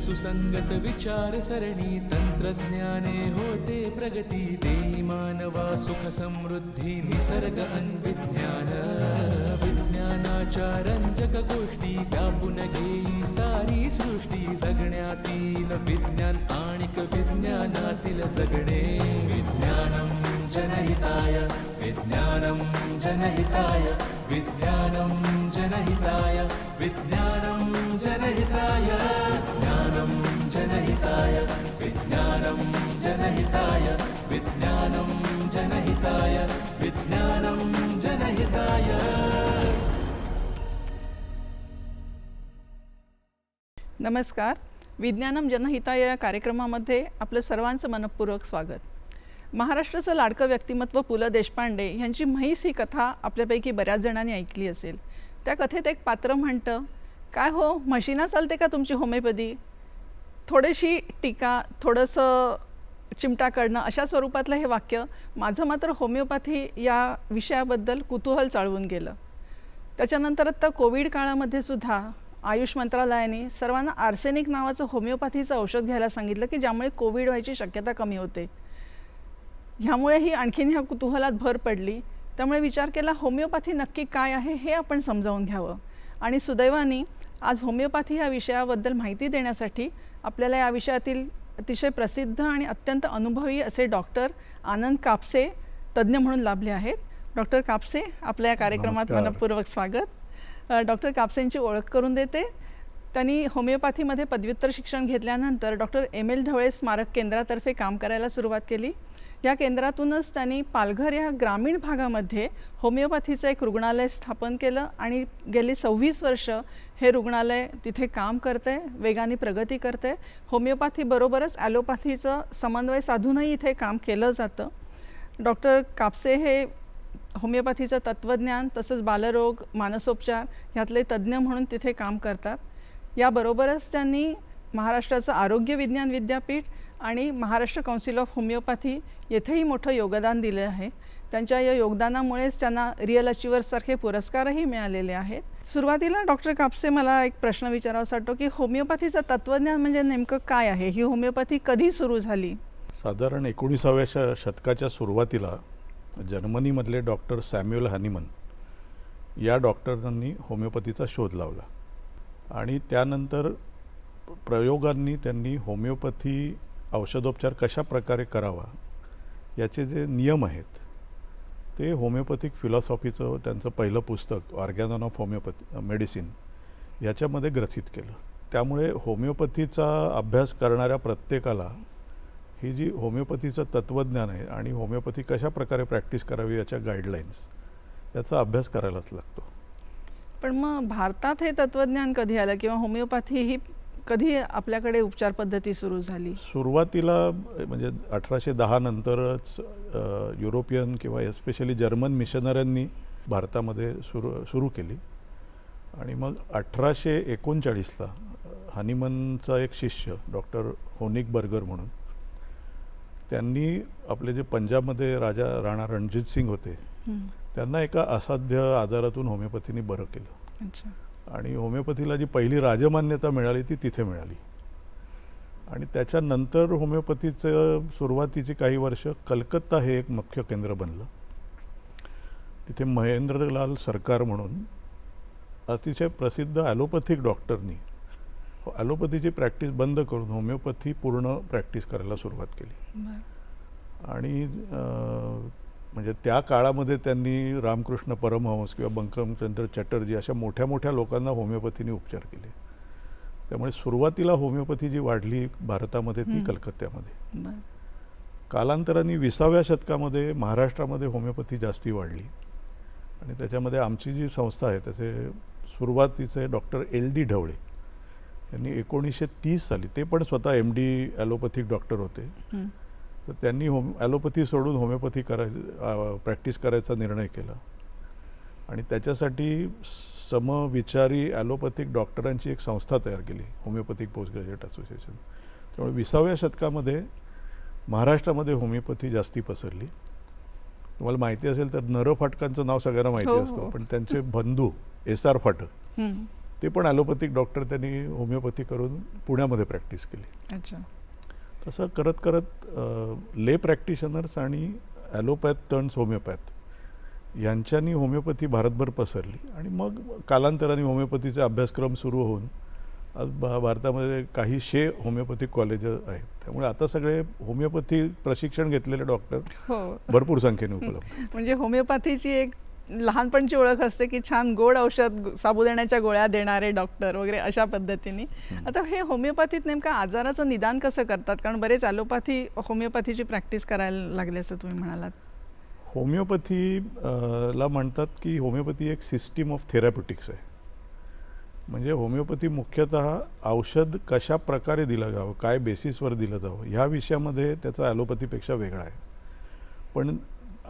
सुसंगत विचार सरणी तंत्रज्ञाने होते प्रगती देई मानवा सुख समृद्धी निसर्ग अन्विज्ञान विज्ञानाच्या रंजक गोष्टी व्यापून घेई सारी सृष्टी जगण्यातील विज्ञान आणिक विज्ञानातील जगणे विज्ञानम जनहिताय विज्ञानम जनहिताय विज्ञानम जनहिताय विज्ञानम जनहिताय विज्ञानम जनहिताय विज्ञानम जनहिताय विज्ञानम जनहिताय विज्ञानम जनहिताय. नमस्कार. विज्ञानम जनहिताय या कार्यक्रमामध्ये आपलं सर्वांचं मनपूर्वक स्वागत. महाराष्ट्राचं लाडकं व्यक्तिमत्व पु ल देशपांडे यांची म्हैस ही कथा आपल्यापैकी बऱ्याच जणांनी ऐकली असेल. त्या कथेत एक पात्र म्हणतं, काय हो म्हशीना चालते का तुमची होमिओपॅथी? थोडीशी टीका, थोडंसं चिमटा काढणं अशा स्वरूपातलं हे वाक्य माझं मात्र होमिओपॅथी या विषयाबद्दल कुतूहल चाळवून गेलं. त्याच्यानंतर आता कोविड काळामध्ये सुद्धा आयुष मंत्रालयाने सर्वांना आर्सेनिक नावाचं होमिओपॅथीचं औषध घ्यायला सांगितलं की ज्यामुळे कोविड व्हायची शक्यता कमी होते. ह्यामुळेही आणखीन ह्या कुतूहलात भर पडली. त्यामुळे विचार केला होमिओपॅथी नक्की काय आहे हे आपण समजावून घ्यावं. आणि सुदैवाने आज होमिओपॅथी या विषयाबद्दल माहिती देण्यासाठी आपल्याला या विषयातील अतिशय प्रसिद्ध आणि अत्यंत अनुभवी असे डॉक्टर आनंद कापसे तज्ज्ञ म्हणून लाभले आहेत. डॉक्टर कापसे, आपल्या या कार्यक्रमात मनपूर्वक स्वागत. डॉक्टर कापसेंची ओळख करून देते. त्यांनी होमिओपॅथीमध्ये पदव्युत्तर शिक्षण घेतल्यानंतर डॉक्टर एम.एल. ढवळे स्मारक केंद्रातर्फे काम करायला सुरुवात केली. या केंद्रातूनच त्यांनी पालघर या ग्रामीण भागामध्ये होमिओपॅथीचं एक रुग्णालय स्थापन केलं आणि गेली 26 वर्ष हे रुग्णालय तिथे काम करते, वेगाने प्रगती करते. होमिओपॅथीबरोबरच ॲलोपॅथीचं समन्वय साधूनही इथे काम केलं जातं. डॉक्टर कापसे हे होमिओपॅथीचं तत्त्वज्ञान तसंच बालरोग, मानसोपचार ह्यातले तज्ज्ञ म्हणून तिथे काम करतात. याबरोबरच त्यांनी महाराष्ट्राचं आरोग्य विज्ञान विद्यापीठ आणि महाराष्ट्र काउन्सिल ऑफ होमिओपॅथी येथेही मोठं योगदान दिले आहे. त्यांच्या या योगदानामुळेच त्यांना रिअल अचिव्हर्ससारखे पुरस्कारही मिळालेले आहेत. सुरुवातीला डॉक्टर कापसे, मला एक प्रश्न विचारावासा वाटतो की होमिओपॅथीचं तत्त्वज्ञान म्हणजे नेमकं काय आहे? ही होमिओपॅथी कधी सुरू झाली? साधारण 19व्या शतकाच्या सुरुवातीला जर्मनीमधले डॉक्टर सॅम्युअल हॅनिमन या डॉक्टरांनी होमिओपॅथीचा शोध लावला आणि त्यानंतर प्रयोगांनी त्यांनी होमिओपॅथी औषधोपचार कशा प्रकारे करावा याचे जे नियम आहेत ते होमिओपॅथिक फिलॉसॉफीचं त्यांचं पहिलं पुस्तक ऑर्गॅनॉन ऑफ होमिओपॅथी मेडिसिन याच्यामध्ये ग्रथित केलं. त्यामुळे होमिओपॅथीचा अभ्यास करणाऱ्या प्रत्येकाला ही जी होमिओपॅथीचं तत्त्वज्ञान आहे आणि होमिओपॅथी कशा प्रकारे प्रॅक्टिस करावी याच्या गाईडलाईन्स याचा अभ्यास करायलाच लागतो. पण मग भारतात हे तत्त्वज्ञान कधी आलं किंवा होमिओपॅथी ही कधी आपल्याकडे उपचार पद्धती सुरू झाली? सुरुवातीला म्हणजे 1810 नंतरच युरोपियन किंवा एस्पेशली जर्मन मिशनऱ्यांनी भारतामध्ये सुरू केली आणि मग 1839ला हनीमनचा एक शिष्य डॉक्टर होनिगबर्गर म्हणून त्यांनी आपले जे पंजाबमध्ये राणा रणजित सिंग होते त्यांना एका असाध्य आजारातून होमिओपॅथीने बरं केलं. अच्छा. आणि होमिओपॅथीला जी पहिली राजमान्यता मिळाली ती तिथे मिळाली आणि त्याच्यानंतर होमिओपॅथीचं सुरुवातीची काही वर्ष कलकत्ता हे एक मुख्य केंद्र बनलं. तिथे महेंद्रलाल सरकार म्हणून अतिशय प्रसिद्ध ॲलोपॅथिक डॉक्टरनी ॲलोपॅथीची प्रॅक्टिस बंद करून होमिओपॅथी पूर्ण प्रॅक्टिस करायला सुरुवात केली. आणि म्हणजे त्या काळामध्ये त्यांनी रामकृष्ण परमहंस किंवा बंकमचंद्र चटर्जी अशा मोठ्या मोठ्या लोकांना होमिओपॅथीने उपचार केले. त्यामुळे सुरुवातीला होमिओपॅथी जी वाढली भारतामध्ये ती कलकत्त्यामध्ये. कालांतराने 20व्या शतकामध्ये महाराष्ट्रामध्ये होमिओपॅथी जास्ती वाढली आणि त्याच्यामध्ये आमची जी संस्था आहे त्याचे सुरुवातीचे डॉक्टर एल.डी. ढवळे यांनी 1930 साली, ते पण स्वतः MD ॲलोपॅथिक डॉक्टर होते, तर त्यांनी ॲलोपॅथी सोडून होमिओपॅथी प्रॅक्टिस करायचा निर्णय केला आणि त्याच्यासाठी समविचारी ॲलोपॅथिक डॉक्टरांची एक संस्था तयार केली, होमिओपॅथिक पोस्ट ग्रॅज्युएट असोसिएशन. त्यामुळे 20व्या शतकामध्ये महाराष्ट्रामध्ये होमिओपॅथी जास्ती पसरली. तुम्हाला माहिती असेल तर नर फाटकांचं नाव सगळ्यांना माहिती हो, असतं, हो. पण त्यांचे बंधू एस.आर. फाटक हम्म. ते पण ॲलोपॅथिक डॉक्टर, त्यांनी होमिओपॅथी करून पुण्यामध्ये प्रॅक्टिस केली. अच्छा. तसं करत करत ले प्रॅक्टिशनर्स आणि ॲलोपॅथ टर्न्स होमिओपॅथ यांच्यानी होमिओपॅथी भारतभर पसरली. आणि मग कालांतराने होमिओपॅथीचे अभ्यासक्रम सुरू होऊन आज भारतामध्ये काही 100 होमिओपॅथिक कॉलेजेस आहेत. त्यामुळे आता सगळे होमिओपॅथी प्रशिक्षण घेतलेले डॉक्टर हो. भरपूर संख्येने उपलब्ध. म्हणजे होमिओपॅथीची एक लहानपणची ओळख असते की छान गोड औषध, साबुदाण्याच्या गोळ्या देणारे डॉक्टर वगैरे अशा पद्धतीने. आता हे होमिओपॅथीत नेमकं आजाराचं निदान कसं करतात? कारण बरेच ॲलोपॅथी होमिओपॅथीची प्रॅक्टिस करायला लागले असं तुम्ही म्हणालात. होमिओपॅथीला म्हणतात की होमिओपॅथी एक सिस्टीम ऑफ थेरॅप्युटिक्स आहे. म्हणजे होमिओपॅथी मुख्यतः औषध कशा प्रकारे दिलं जावं, काय बेसिसवर दिलं जावं, ह्या विषयामध्ये त्याचा ॲलोपॅथीपेक्षा वेगळा आहे. पण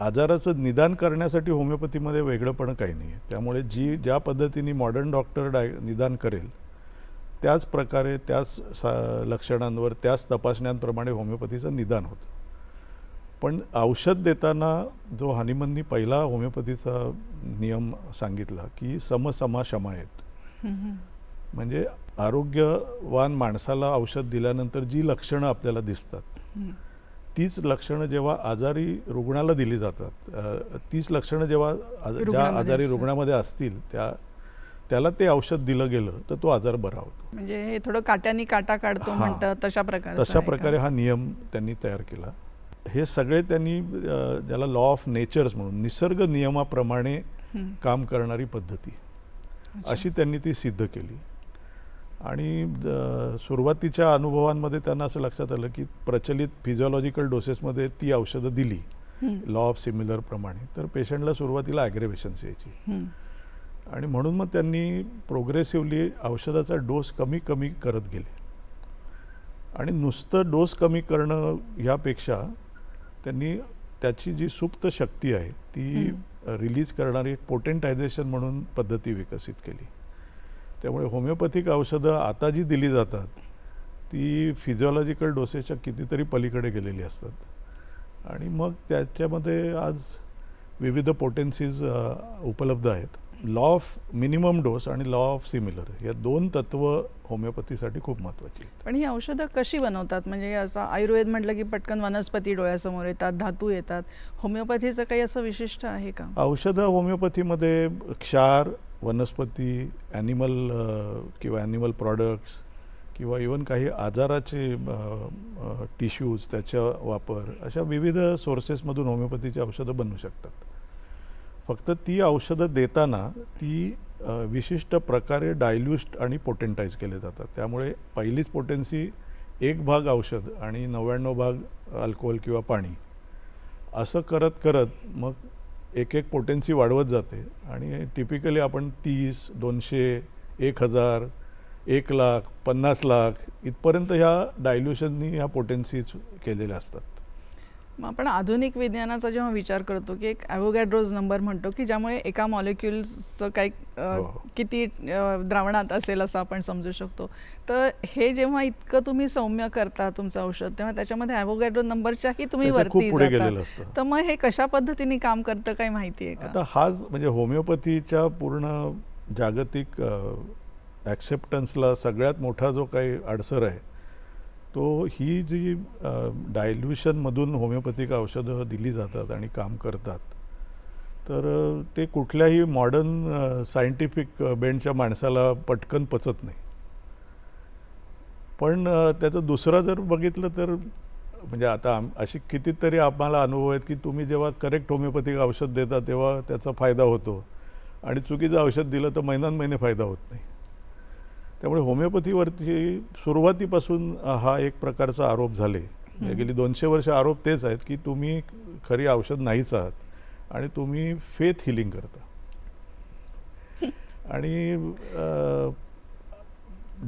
आजाराचं निदान करण्यासाठी होमिओपॅथीमध्ये वेगळंपण काही नाही आहे. त्यामुळे ज्या पद्धतीने मॉडर्न डॉक्टर निदान करेल त्याच प्रकारे, त्याच लक्षणांवर, त्याच तपासण्यांप्रमाणे होमिओपॅथीचं निदान होतं. पण औषध देताना जो हानिमननी पहिला होमिओपॅथीचा नियम सांगितला की समसमा शमायत, म्हणजे आरोग्यवान माणसाला औषध दिल्यानंतर जी लक्षणं आपल्याला दिसतात तीच लक्षणं जेव्हा आजारी रुग्णाला दिली जातात, तीच लक्षणं जेव्हा ज्या आजारी रुग्णामध्ये असतील त्याला ते औषध दिलं गेलं तर तो आजार बरा होतो. म्हणजे हे थोडं काट्यानी काटा काढतो म्हणतात तशा प्रकारे हा नियम त्यांनी तयार केला. हे सगळे त्यांनी ज्याला लॉ ऑफ नेचर्स म्हणून, निसर्ग नियमाप्रमाणे काम करणारी पद्धती अशी त्यांनी ती सिद्ध केली. आणि सुरुवातीच्या अनुभवांमध्ये त्यांना असं लक्षात आलं की प्रचलित फिजिओलॉजिकल डोसेसमध्ये ती औषधं दिली लॉ ऑफ सिमिलर प्रमाणे तर पेशंटला सुरुवातीला ॲग्रेवेशन्स यायची. आणि म्हणून मग त्यांनी प्रोग्रेसिव्हली औषधाचा डोस कमी करत गेले. आणि नुसतं डोस कमी करणं ह्यापेक्षा त्यांनी त्याची जी सुप्त शक्ती आहे ती रिलीज करणारी एक पोटेंटायझेशन म्हणून पद्धती विकसित केली. त्यामुळे होमिओपॅथिक औषधं आता जी दिली जातात ती फिजिओलॉजिकल डोसेसच्या कितीतरी पलीकडे गेलेली असतात. आणि मग त्याच्यामध्ये आज विविध पोटेन्सीज उपलब्ध आहेत. लॉ ऑफ मिनिमम डोस आणि लॉ ऑफ सिमिलर या दोन तत्व होमिओपॅथीसाठी खूप महत्त्वाची आहेत. पण ही औषधं कशी बनवतात? म्हणजे असं आयुर्वेद म्हटलं की पटकन वनस्पती डोळ्यासमोर येतात, धातू येतात. होमिओपॅथीचं काही असं विशिष्ट आहे का? औषधं होमिओपॅथीमध्ये क्षार, वनस्पती, ॲनिमल किंवा ॲनिमल प्रॉडक्ट्स किंवा इवन काही आजाराचे टिश्यूज त्याचा वापर अशा विविध सोर्सेसमधून होमिओपॅथीची औषधं बनवू शकतात. फक्त ती औषधं देताना ती विशिष्ट प्रकारे डायल्यूस्ड आणि पोटेंटाईज केले जातात. त्यामुळे पहिलीच पोटेन्सी 1 भाग औषध आणि 99 भाग अल्कोहोल किंवा पाणी असं करत करत मग एक पोटेन्सी वाढवत जाते. आणि टिपिकली आपण 30, 200, 1000, 1 लाख, 50 लाख इथपर्यंत ह्या डायल्युशननी ह्या पोटेन्सीज केलेल्या असतात. मग आपण आधुनिक विज्ञानाचा जेव्हा विचार करतो की एक ॲव्होगॅड्रोज नंबर म्हणतो की ज्यामुळे एका मॉलिक्युल्सचं काही किती द्रावणात असेल असं आपण समजू शकतो. तर हे जेव्हा इतकं तुम्ही सौम्य करता तुमचं औषध तेव्हा त्याच्यामध्ये ॲव्होगॅड्रो नंबरच्याही तुम्ही वरती जाता. तर मग हे कशा पद्धतीने काम करतं काही माहिती आहे का? आता हा म्हणजे होमिओपॅथीच्या पूर्ण जागतिक ॲक्सेप्टन्सला सगळ्यात मोठा जो काही अडसर आहे तो ही जी डायल्युशनमधून होमिओपॅथिक औषधं दिली जातात आणि काम करतात तर ते कुठल्याही मॉडर्न सायंटिफिक बेंडच्या माणसाला पटकन पचत नाही. पण त्याचं दुसरं जर बघितलं तर म्हणजे आता अशी कितीतरी आम्हाला अनुभव आहेत की तुम्ही जेव्हा करेक्ट होमिओपॅथिक औषध देता तेव्हा त्याचा फायदा होतो आणि चुकीचं औषध दिलं तर महिने फायदा होत नाही. त्यामुळे होमिओपॅथीवरती सुरुवातीपासून हा एक प्रकारचा आरोप झाले. गेली 200 वर्ष आरोप तेच आहेत की तुम्ही खरी औषध नाहीच आहात आणि तुम्ही फेथ हिलिंग करता. आणि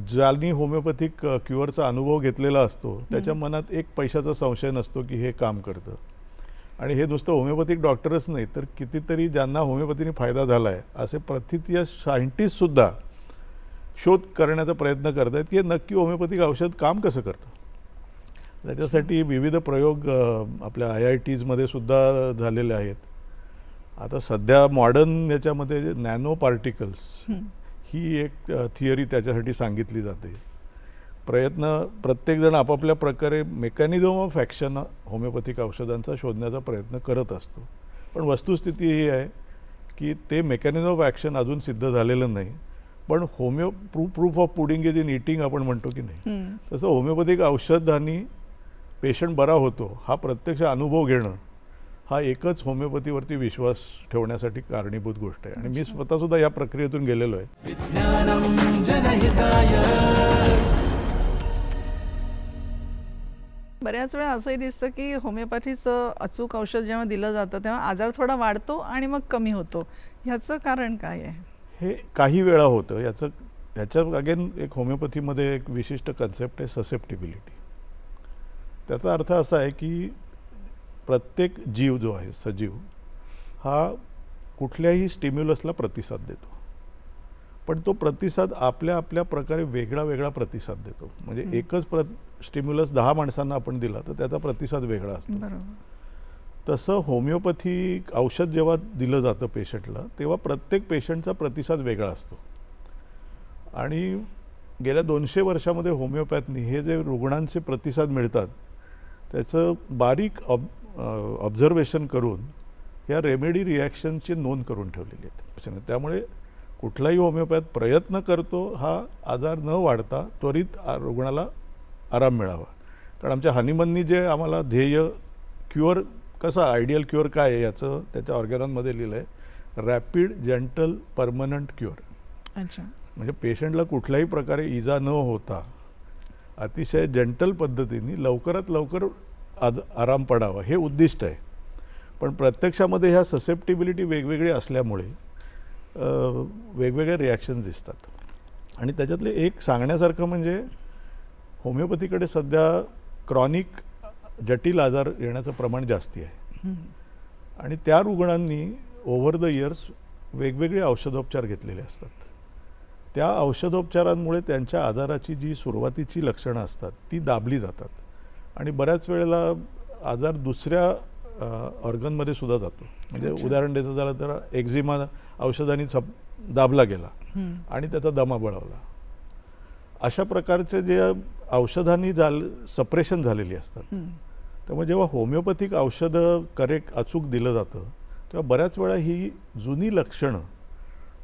ज्यांनी होमिओपॅथिक क्युअरचा अनुभव घेतलेला असतो त्याच्या मनात एक पैशाचा संशय नसतो की हे काम करतं. आणि हे नुसतं होमिओपॅथिक डॉक्टरच नाही तर कितीतरी ज्यांना होमिओपॅथीने फायदा झाला आहे असे प्रथितीय सायंटिस्टसुद्धा शोध करण्याचा प्रयत्न करत आहेत की हे नक्की होमिओपॅथिक औषध काम कसं करतं. त्याच्यासाठी विविध प्रयोग आपल्या IITsमध्ये सुद्धा झालेले आहेत. आता सध्या मॉडर्न याच्यामध्ये नॅनो पार्टिकल्स ही एक थिअरी त्याच्यासाठी सांगितली जाते. प्रत्येकजण आपापल्या प्रकारे मेकॅनिझम ऑफ ॲक्शन होमिओपॅथिक औषधांचा शोधण्याचा प्रयत्न करत असतो. पण वस्तुस्थिती ही आहे की ते मेकॅनिझम ऑफ ॲक्शन अजून सिद्ध झालेलं नाही. पण proof of pudding is in eating आपण म्हणतो की नाही, तसं होमिओपॅथिक औषधांनी पेशंट बरा होतो हा प्रत्यक्ष अनुभव घेणं हा एकच होमिओपॅथीवरती विश्वास ठेवण्यासाठी कारणीभूत गोष्ट आहे. आणि मी स्वतःसुद्धा या प्रक्रियेतून गेलेलो आहे. विज्ञानम जनहिताय. बऱ्याच वेळा असंही दिसतं की होमिओपॅथीचं अचूक औषध जेव्हा दिलं जातं तेव्हा आजार थोडा वाढतो आणि मग कमी होतो. ह्याचं कारण काय आहे? हे काही वेळा होतं. ह्याच्या अगेन एक होमिओपॅथीमध्ये एक विशिष्ट कन्सेप्ट आहे ससेप्टिबिलिटी. त्याचा अर्थ असा आहे की प्रत्येक जीव जो आहे सजीव हा कुठल्याही स्टिम्युलसला प्रतिसाद देतो. पण तो प्रतिसाद आपल्या आपल्या प्रकारे वेगळा वेगळा प्रतिसाद देतो. म्हणजे एकच स्टिम्युलस 10 माणसांना आपण दिला तर त्याचा प्रतिसाद वेगळा असतो. तसं होमिओपॅथी औषध जेव्हा दिलं जातं पेशंटला तेव्हा प्रत्येक पेशंटचा प्रतिसाद वेगळा असतो. आणि गेल्या 200 वर्षामध्ये होमिओपॅथनी हे जे रुग्णांचे प्रतिसाद मिळतात त्याचं बारीक ऑब्झर्वेशन करून या रेमेडी रिॲक्शनची नोंद करून ठेवलेली आहे. त्यामुळे कुठलाही होमिओपॅथ प्रयत्न करतो हा आजार न वाढता त्वरित रुग्णाला आराम मिळावा. कारण आमच्या हनीमननी जे आम्हाला ध्येय क्युअर कसा आयडियल क्युअर काय आहे याचं त्याच्या ऑर्गॅनमध्ये लिहिलं आहे, रॅपिड जेंटल परमनंट क्युअर. अच्छा. म्हणजे पेशंटला कुठल्याही प्रकारे इजा न होता अतिशय जेंटल पद्धतीने लवकरात लवकर आराम पडावा हे उद्दिष्ट आहे. पण प्रत्यक्षामध्ये ह्या ससेप्टिबिलिटी वेगवेगळी असल्यामुळे वेगवेगळे रिॲक्शन्स दिसतात. आणि त्याच्यातले एक सांगण्यासारखं म्हणजे होमिओपॅथीकडे सध्या क्रॉनिक जटिल आजार येण्याचं प्रमाण जास्ती आहे. आणि त्या रुग्णांनी ओव्हर द इयर्स वेगवेगळे औषधोपचार घेतलेले असतात. त्या औषधोपचारांमुळे त्यांच्या आजाराची जी सुरुवातीची लक्षणं असतात ती दाबली जातात. आणि बऱ्याच वेळेला आजार दुसऱ्या ऑर्गनमध्ये सुद्धा जातो. म्हणजे उदाहरण द्यायचं झालं तर एक्झिमा औषधांनी दाबला गेला आणि त्याचा दमा बळवला. अशा प्रकारचे जे औषधांनी सप्रेशन झालेली असतात. त्यामुळे जेव्हा होमिओपॅथिक औषधं करेक्ट अचूक दिलं जातं तेव्हा बऱ्याच वेळा ही जुनी लक्षणं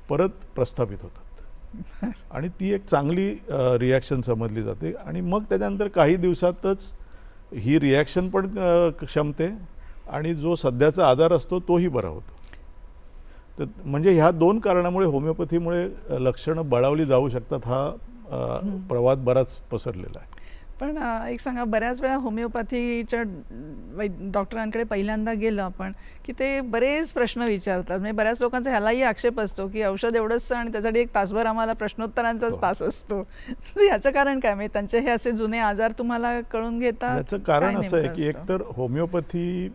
परत प्रस्थापित होतात. आणि ती एक चांगली रिॲक्शन समजली जाते. आणि मग त्याच्यानंतर काही दिवसातच ही रिॲक्शन पण क्षमते आणि जो सध्याचा आजार असतो तोही बरा होतो. तर म्हणजे ह्या 2 कारणामुळे होमिओपॅथीमुळे लक्षणं बळावली जाऊ शकतात. हा प्रवाद बराच पसरलेला आहे. पण एक सांगा, बऱ्याच वेळा होमिओपॅथीच्या डॉक्टरांकडे पहिल्यांदा गेलं आपण की ते बरेच प्रश्न विचारतात. म्हणजे बऱ्याच लोकांचा ह्यालाही आक्षेप असतो की औषध एवढंच आणि त्यासाठी एक तासभर आम्हाला प्रश्नोत्तरांचाच तास असतो. याचं कारण काय? म्हणजे त्यांचे हे असे जुने आजार तुम्हाला कळून घेतात? याचं कारण असं आहे की एकतर होमिओपॅथी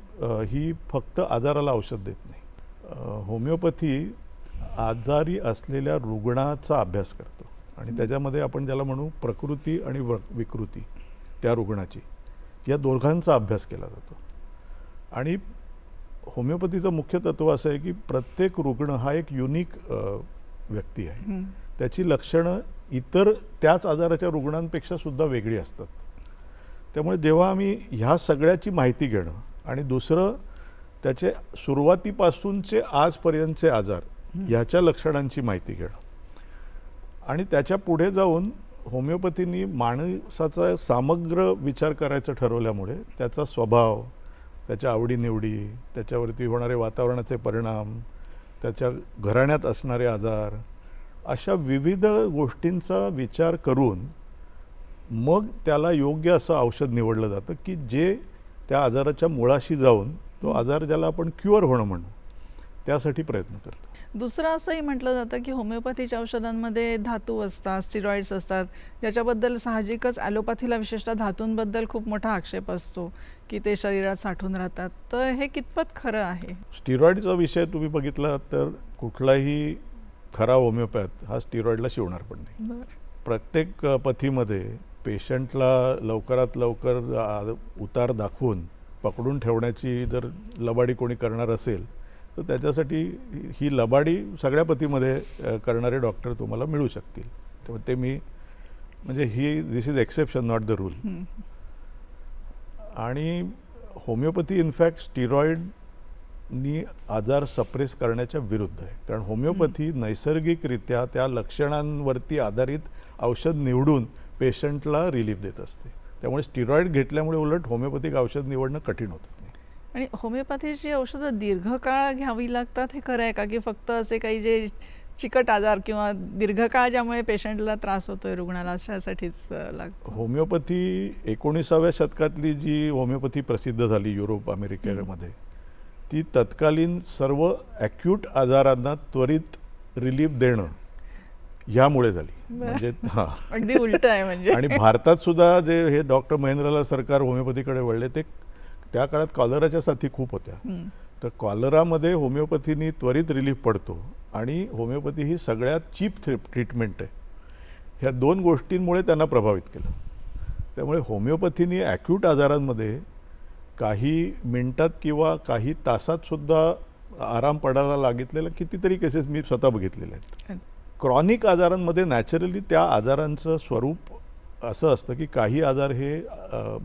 ही फक्त आजाराला औषध देत नाही. होमिओपॅथी आजारी असलेल्या रुग्णाचा अभ्यास करतो. आणि त्याच्यामध्ये आपण ज्याला म्हणू प्रकृती आणि विकृती त्या रुग्णाची या दोघांचा अभ्यास केला जातो. आणि होमिओपॅथीचं मुख्य तत्व असं आहे की प्रत्येक रुग्ण हा एक युनिक व्यक्ती आहे. त्याची लक्षणं इतर त्याच आजाराच्या रुग्णांपेक्षा सुद्धा वेगळी असतात. त्यामुळे जेव्हा आम्ही ह्या सगळ्याची माहिती घेणं आणि दुसरं त्याचे सुरुवातीपासूनचे आजपर्यंतचे आजार ह्याच्या लक्षणांची माहिती घेणं आणि त्याच्या पुढे जाऊन होमिओपॅथीनी माणसाचा समग्र विचार करायचं ठरवल्यामुळे त्याचा स्वभाव, त्याच्या आवडीनिवडी, त्याच्यावरती होणारे वातावरणाचे परिणाम, त्याच्या घराण्यात असणारे आजार, अशा विविध गोष्टींचा विचार करून मग त्याला योग्य असं औषध निवडलं जातं की जे त्या आजाराच्या मुळाशी जाऊन तो आजार ज्याला आपण क्युअर होणं म्हणू त्यासाठी प्रयत्न करतो. दुसरं असंही म्हटलं जातं की होमिओपॅथीच्या औषधांमध्ये धातू असतात, स्टिरॉइड्स असतात, ज्याच्याबद्दल साहजिकच ॲलोपॅथीला विशेषतः धातूंबद्दल खूप मोठा आक्षेप असतो की ते शरीरात साठून राहतात. तर हे कितपत खरं आहे? स्टिरॉइडचा विषय तुम्ही बघितला तर कुठलाही खरा होमिओपॅथ हा स्टिरॉइडला शिवणार पण नाही. प्रत्येक पथीमध्ये पेशंटला लवकरात लवकर उतार दाखवून पकडून ठेवण्याची जर लबाडी कोणी करणार असेल तर त्याच्यासाठी ही लबाडी सगळ्या पतीमध्ये करणारे डॉक्टर तुम्हाला मिळू शकतील. त्यामुळे ते मी म्हणजे this is exception not the rule. आणि होमिओपॅथी इनफॅक्ट स्टिरॉइडनी आजार सप्रेस करण्याच्या विरुद्ध आहे. कारण होमिओपॅथी नैसर्गिकरित्या त्या लक्षणांवरती आधारित औषध निवडून पेशंटला रिलीफ देत असते. त्यामुळे स्टिरॉइड घेतल्यामुळे उलट होमिओपॅथिक औषध निवडणं कठीण होतं. आणि होमिओपॅथीची औषधं दीर्घकाळ घ्यावी लागतात हे खरं आहे का, की फक्त असे काही जे चिकट आजार किंवा दीर्घकाळ ज्यामुळे पेशंटला त्रास होतोय रुग्णाला अशासाठीच लागतं? होमिओपॅथी 19व्या शतकातली जी होमिओपॅथी प्रसिद्ध झाली युरोप अमेरिकेमध्ये ती तत्कालीन सर्व ॲक्यूट आजारांना त्वरित रिलीफ देणं ह्यामुळे झाली. म्हणजे अगदी उलट आहे म्हणजे. आणि भारतात सुद्धा जे हे डॉक्टर महेंद्रलाल सरकार होमिओपॅथीकडे वळले ते त्या काळात कॉलराच्या साथी खूप होत्या. तर कॉलरामध्ये होमिओपॅथीनी त्वरित रिलीफ पडतो आणि होमिओपॅथी ही सगळ्यात चीप ट्रीटमेंट आहे. ह्या दोन गोष्टींमुळे त्यांना प्रभावित केलं. त्यामुळे होमिओपॅथीनी ॲक्यूट आजारांमध्ये काही मिनिटात किंवा काही तासातसुद्धा आराम पडायला लागितलेलं कितीतरी केसेस मी स्वतः बघितलेले आहेत. क्रॉनिक आजारांमध्ये नॅचरली त्या आजारांचं स्वरूप असं असतं की काही आजार हे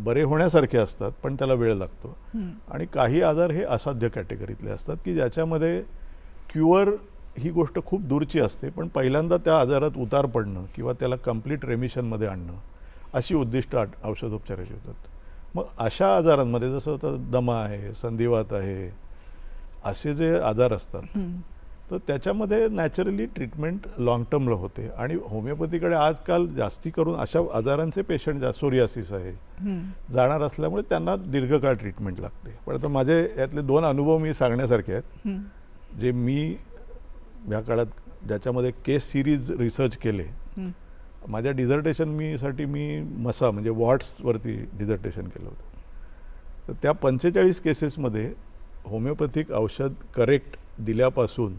बरे होण्यासारखे असतात पण त्याला वेळ लागतो आणि काही आजार हे असाध्य कॅटेगरीतले असतात की ज्याच्यामध्ये क्युअर ही गोष्ट खूप दूरची असते पण पहिल्यांदा त्या आजारात उतार पडणं किंवा त्याला कंप्लीट रेमिशनमध्ये आणणं अशी उद्दिष्ट औषधोपचाराची होतात. मग अशा आजारांमध्ये जसं आता दमा आहे, संधिवात आहे, असे जे आजार असतात तर त्याच्यामध्ये नॅचरली ट्रीटमेंट लॉंग टर्मला होते. आणि होमिओपॅथीकडे आजकाल जास्ती करून अशा आजारांचे पेशंट सोरियासिस आहे जाणार असल्यामुळे त्यांना दीर्घकाळ ट्रीटमेंट लागते. पण आता माझे यातले 2 अनुभव मी सांगण्यासारखे आहेत जे मी ह्या काळात ज्याच्यामध्ये केस सिरीज रिसर्च केले. माझ्या डिझर्टेशन मी मसा म्हणजे वॉट्सवरती डिझर्टेशन केलं होतं. तर त्या 45 केसेसमध्ये होमिओपॅथिक औषध करेक्ट दिल्यापासून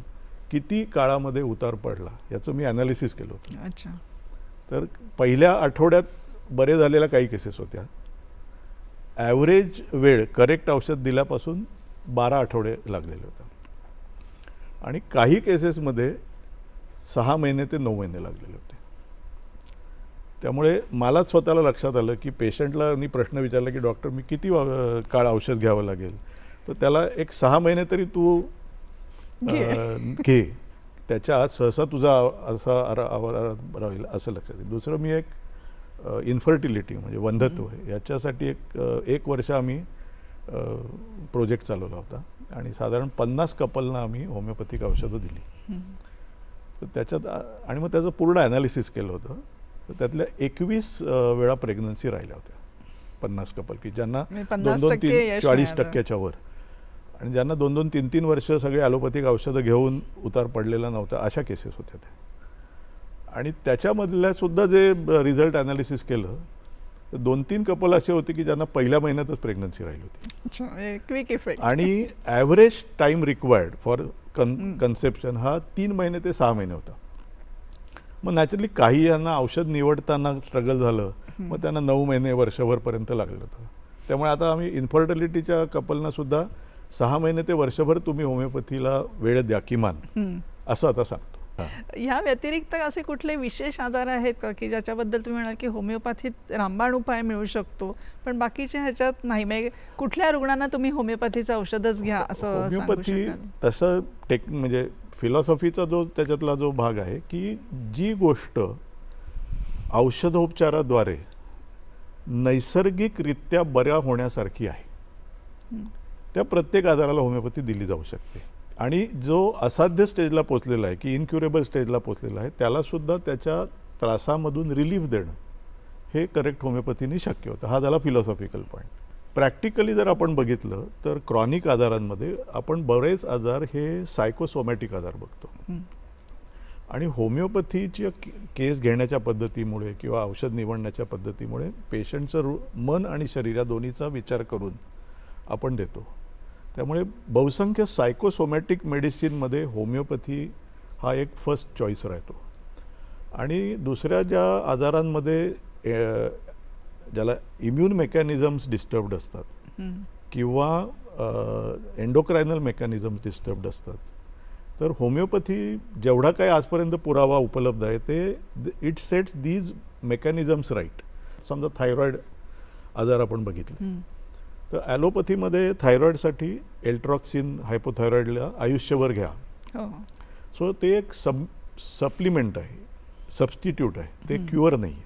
किती काळामध्ये उतार पडला याचं मी ॲनालिसिस केलं होतं. अच्छा. तर पहिल्या आठवड्यात बरे झालेल्या काही केसेस होत्या. ॲव्हरेज वेळ करेक्ट औषध दिल्यापासून 12 आठवडे लागलेले होते आणि काही केसेसमध्ये 6 महिने ते 9 महिने लागलेले होते. त्यामुळे मला स्वतःला लक्षात आलं की पेशंटला मी प्रश्न विचारला की डॉक्टर मी किती काळ औषध घ्यावं लागेल. तर त्याला एक 6 महिने तरी तू घे, त्याच्या आत सहसा तुझा असा राहील असं लक्षात येईल. दुसरं मी एक इन्फर्टिलिटी म्हणजे वंध्यत्व याच्यासाठी एक वर्ष आम्ही प्रोजेक्ट चालवला होता आणि साधारण 50 कपलना आम्ही होमिओपॅथिक औषधं दिली. तर त्याच्यात आणि मग त्याचं पूर्ण ॲनालिसिस केलं होतं. तर त्यातल्या 21 वेळा प्रेग्नन्सी राहिल्या होत्या. 50 कपल की ज्यांना 2-2-3 40% वर आणि ज्यांना 2-2, 3-3 वर्ष सगळे ॲलोपॅथिक औषधं घेऊन उतार पडलेला नव्हता अशा केसेस होत्या त्या. आणि त्याच्यामधल्या सुद्धा जे रिझल्ट ॲनालिसिस केलं तर 2-3 कपल असे होते की ज्यांना पहिल्या महिन्यातच प्रेग्नन्सी राहिली होती. Quick effect. आणि average time required for conception हा 3 महिने ते 6 महिने होता. मग नॅचरली काही यांना औषध निवडताना स्ट्रगल झालं मग त्यांना 9 महिने वर्षभरपर्यंत लागलं होतं. त्यामुळे आता आम्ही इन्फर्टिलिटीच्या कपलना सुद्धा 6 महिने ते वर्षभर तुम्ही होमिओपॅथीला वेळ द्या किमान असं आता सांगतो. ह्या व्यतिरिक्त असे कुठले विशेष आजार आहेत का की ज्याच्याबद्दल तुम्ही म्हणाल की होमिओपॅथीत रामबाण उपाय मिळू शकतो पण बाकीच्या ह्याच्यात नाही, म्हणजे कुठल्या रुग्णांना तुम्ही होमिओपॅथीचं औषधच घ्या असं होमिओपॅथी तसं म्हणजे फिलॉसॉफीचा जो त्याच्यातला जो भाग आहे की जी गोष्ट औषधोपचाराद्वारे नैसर्गिकरित्या बऱ्या होण्यासारखी आहे त्या प्रत्येक आजाराला होमिओपॅथी दिली जाऊ शकते. आणि जो असाध्य स्टेजला पोचलेला आहे की इनक्युरेबल स्टेजला पोचलेला आहे त्यालासुद्धा त्याच्या त्रासामधून रिलीफ देणं हे करेक्ट होमिओपॅथीने शक्य होतं. हा झाला फिलॉसॉफिकल पॉईंट. प्रॅक्टिकली जर आपण बघितलं तर क्रॉनिक आजारांमध्ये आपण बरेच आजार हे सायकोसोमॅटिक आजार बघतो आणि होमिओपॅथीच्या केस घेण्याच्या पद्धतीमुळे किंवा औषध निवडण्याच्या पद्धतीमुळे पेशंटचं मन आणि शरीर या दोन्हीचा विचार करून आपण देतो. त्यामुळे बहुसंख्य सायकोसोमॅटिक मेडिसिनमध्ये होमिओपॅथी हा एक फर्स्ट चॉईस राहतो. आणि दुसऱ्या ज्या आजारांमध्ये ज्याला इम्युन मेकॅनिझम्स डिस्टर्ब्ड असतात हम्म. किंवा एंडोक्रायनल मेकॅनिझम्स डिस्टर्ब्ड असतात, तर होमिओपॅथी जेवढा काही आजपर्यंत पुरावा उपलब्ध आहे ते it sets these mechanisms right. समजा थायरॉईड आजार आपण बघितले, हम्म. तर ॲलोपॅथीमध्ये थायरॉईडसाठी एल्ट्रॉक्सिन हायपोथायरॉईडला आयुष्यभर घ्या. हो. सो ते एक सप्लिमेंट आहे, सबस्टिट्यूट आहे, ते क्युअर नाही आहे.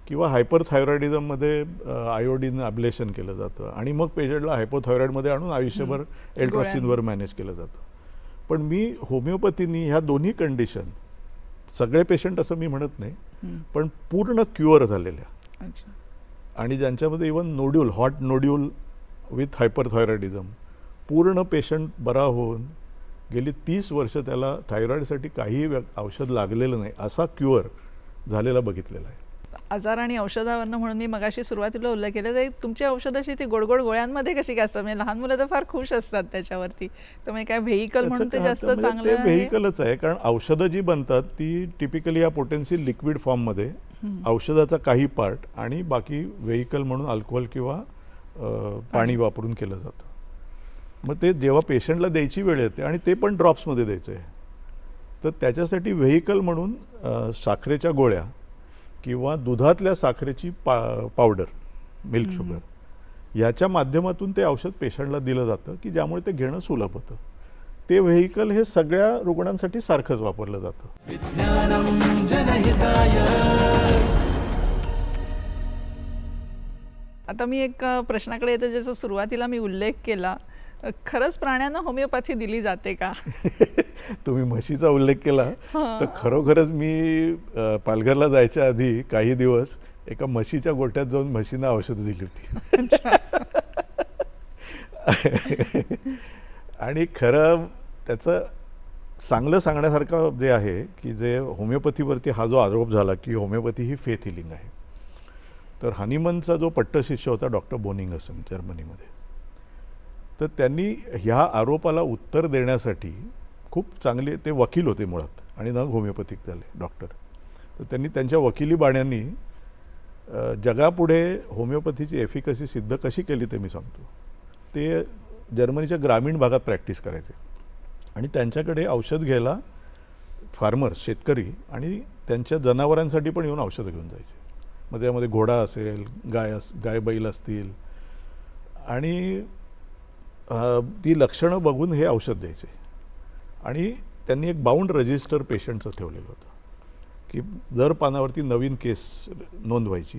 किंवा हायपरथायरॉइडिझममध्ये आयोडीन ॲब्लेशन केलं जातं आणि मग पेशंटला हायपोथायरॉईडमध्ये आणून आयुष्यभर एल्ट्रॉक्सिनवर मॅनेज केलं जातं. पण मी होमिओपॅथीनी ह्या दोन्ही कंडिशन, सगळे पेशंट असं मी म्हणत नाही, पण पूर्ण क्युअर झालेल्या अच्छा. आणि ज्यांच्यामध्ये even nodule, hot nodule with hyperthyroidism, पूर्ण पेशंट बरा होऊन गेली 30 वर्ष त्याला थायरॉईडसाठी काहीही औषध लागलेलं नाही असा क्युअर झालेला बघितलेला आहे. आजार आणि औषधावरनं म्हणून मी मगाशी सुरुवातीला उल्लेख केला, तर तुमच्या औषधाची ती गोडगोड गोळ्यांमध्ये कशी काय असतं? म्हणजे लहान मुलं तर फार खुश असतात त्याच्यावरती, त्यामुळे काय व्हेइकल म्हणून ते जास्त चांगलं ते आहे? व्हेइकलच आहे, कारण औषधं जी बनतात ती टिपिकली या पोटेन्शियल लिक्विड फॉर्ममध्ये औषधाचा काही पार्ट आणि बाकी व्हेइकल म्हणून अल्कोहोल किंवा पाणी वापरून केलं जातं. मग ते जेव्हा पेशंटला द्यायची वेळ येते आणि ते पण ड्रॉप्समध्ये द्यायचं आहे, तर त्याच्यासाठी व्हेइकल म्हणून साखरेच्या गोळ्या किंवा दुधातल्या साखरेची पावडर, मिल्क शुगर, याच्या माध्यमातून ते औषध पेशंटला दिलं जातं की ज्यामुळे ते घेणं सुलभ होतं. ते व्हेइकल हे सगळ्या रुग्णांसाठी सारखंच वापरलं जातं. विज्ञानम जनहिताय. आता मी एक प्रश्नाकडे येतो, ज्याचा सुरुवातीला मी उल्लेख केला. खरंच प्राण्यांना होमिओपॅथी दिली जाते का? तुम्ही म्हशीचा उल्लेख केला तर खरोखरच मी पालघरला जायच्या आधी काही दिवस एका म्हशीच्या गोठ्यात जाऊन म्हशींना औषधं दिली होती. आणि खरं त्याचं चांगलं सांगण्यासारखं जे आहे की जे होमिओपॅथीवरती हा जो आरोप झाला की होमिओपॅथी ही फेथ हिलिंग आहे, तर हनीमनचा जो पट्टशिष्य होता डॉक्टर बोनिंगसन जर्मनीमध्ये, तर त्यांनी ह्या आरोपाला उत्तर देण्यासाठी खूप चांगले, ते वकील होते मुळात आणि मग होमिओपॅथिक झाले डॉक्टर, तर त्यांनी त्यांच्या वकिली बाण्यांनी जगापुढे होमिओपॅथीची एफिकसी सिद्ध कशी केली ते मी सांगतो. ते जर्मनीच्या ग्रामीण भागात प्रॅक्टिस करायचे आणि त्यांच्याकडे औषध घ्यायला फार्मर्स, शेतकरी आणि त्यांच्या जनावरांसाठी पण येऊन औषधं घेऊन जायचे. मग त्यामध्ये घोडा असेल, गाय बैल असतील, आणि ती लक्षणं बघून हे औषध द्यायचे. आणि त्यांनी एक बाउंड रजिस्टर पेशंटचं ठेवलेलं होतं की दर पानावरती नवीन केस नोंदवायची,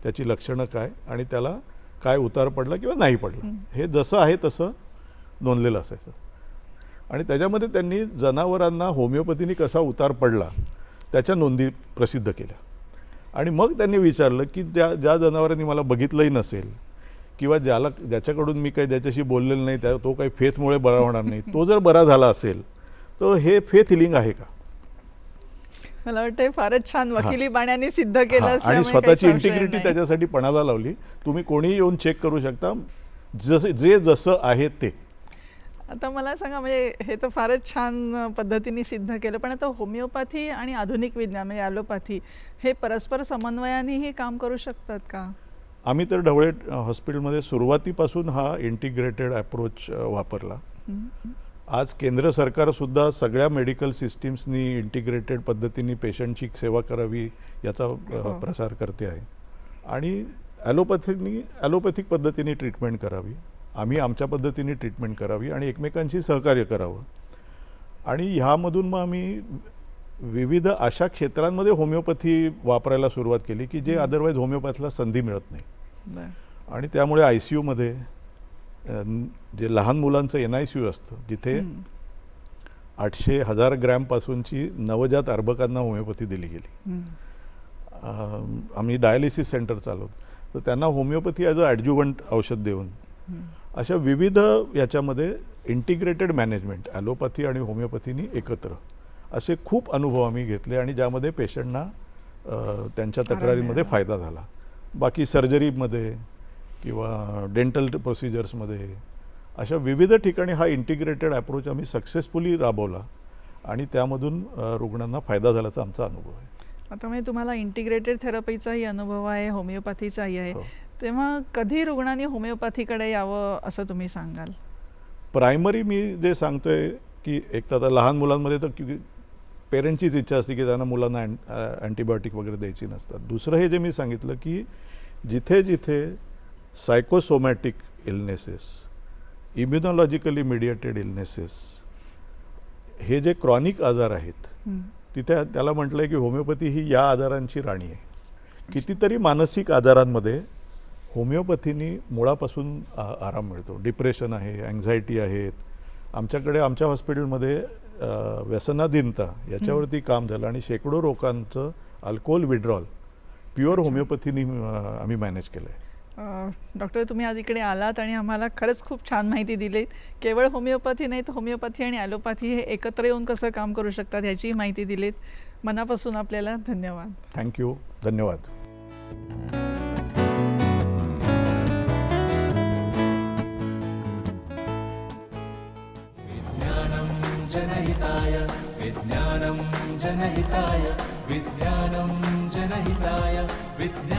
त्याची लक्षणं काय आणि त्याला काय उतार पडला किंवा नाही पडला हे जसं आहे तसं नोंदलेलं असायचं. आणि त्याच्यामध्ये त्यांनी जनावरांना होमिओपॅथीने कसा उतार पडला त्याच्या नोंदी प्रसिद्ध केल्या. आणि मग त्यांनी विचारलं की ज्या जनावरांनी मला बघितलंही नसेल किंवा ज्याच्याकडून मी काही ज्याच्याशी बोललेलं नाही, तो काही फेथमुळे बरा होणार नाही, तो जर बरा झाला असेल तर हे फेथ हिलिंग आहे का? मला वाटतं फारच छान वकिली बाण्यांनी सिद्ध केलं आणि स्वतःची इंटिग्रिटी त्याच्यासाठी पणाला लावली. तुम्ही कोणीही येऊन चेक करू शकता, जसं आहे ते. आता मला सांगा, म्हणजे हे तर फारच छान पद्धतीने सिद्ध केलं, पण आता होमिओपॅथी आणि आधुनिक विज्ञान म्हणजे ॲलोपॅथी हे परस्पर समन्वयानेही काम करू शकतात का? आम्ही तर ढवळे हॉस्पिटलमध्ये सुरुवातीपासून हा इंटिग्रेटेड अप्रोच वापरला. आज केंद्र सरकारसुद्धा सगळ्या मेडिकल सिस्टीम्सनी इंटिग्रेटेड पद्धतीने पेशंटची सेवा करावी याचा प्रसार करते आहे. आणि ॲलोपॅथिक पद्धतीने ट्रीटमेंट करावी, आम्ही आमच्या पद्धतीने ट्रीटमेंट करावी आणि एकमेकांशी सहकार्य करावं. आणि ह्यामधून मग आम्ही विविध अशा क्षेत्रांमध्ये होमिओपॅथी वापरायला सुरुवात केली की जे अदरवाईज होमिओपॅथीला संधी मिळत नाही. आणि त्यामुळे ICUमध्ये जे लहान मुलांचं NICU असतं, जिथे 800-1000 ग्रॅमपासूनची नवजात अर्भकांना होमिओपॅथी दिली गेली. आम्ही डायलिसिस सेंटर चालवतो, तर त्यांना होमिओपॅथी ॲज अ ॲडज्युव्हंट औषध देऊन अशा विविध याच्यामध्ये इंटिग्रेटेड मॅनेजमेंट ॲलोपॅथी आणि होमिओपॅथीनी एकत्र असे खूप अनुभव आम्ही घेतले आणि ज्यामध्ये पेशंटना त्यांच्या तक्रारींमध्ये फायदा झाला. बाकी सर्जरीमध्ये किंवा डेंटल प्रोसिजर्समध्ये अशा विविध ठिकाणी हा इंटिग्रेटेड अप्रोच आम्ही सक्सेसफुली राबवला आणि त्यामधून रुग्णांना फायदा झाल्याचा आमचा अनुभव आहे. आता म्हणजे तुम्हाला इंटिग्रेटेड थेरपीचाही अनुभव आहे, होमिओपॅथीचाही आहे. हो. तेव्हा कधी रुग्णांनी होमिओपॅथीकडे यावं असं तुम्ही सांगाल? प्रायमरी मी जे सांगतोय की एक तर आता लहान मुलांमध्ये तर पेरेंटचीच इच्छा असते की त्यांना मुलांना अँटीबायोटिक वगैरे द्यायची नसतात. दुसरं हे जे मी सांगितलं की जिथे जिथे सायकोसोमॅटिक इलनेसेस, इम्युनॉलॉजिकली मिडिएटेड इलनेसेस, हे जे क्रॉनिक आजार आहेत तिथे त्याला म्हटलं आहे की होमिओपॅथी ही या आजारांची राणी आहे. कितीतरी मानसिक आजारांमध्ये होमिओपॅथीनी मुळापासून आराम मिळतो. डिप्रेशन आहे, अँझायटी आहेत. आमच्याकडे आमच्या हॉस्पिटलमध्ये व्यसनाधीनता याच्यावरती काम झालं आणि शेकडो लोकांचं अल्कोहोल विड्रॉल प्युअर होमिओपॅथीनी आम्ही मॅनेज केलं आहे. डॉक्टर, तुम्ही आज इकडे आलात आणि आम्हाला खरंच खूप छान माहिती दिली. केवळ होमिओपॅथी नाही तर होमिओपॅथी आणि ॲलोपॅथी हे एकत्र येऊन कसं काम करू शकतात ह्याचीही माहिती दिलीत. मनापासून आपल्याला धन्यवाद. थँक्यू. धन्यवाद. विज्ञानं जनहिताय विज्ञानं जनहिताय विज्ञानं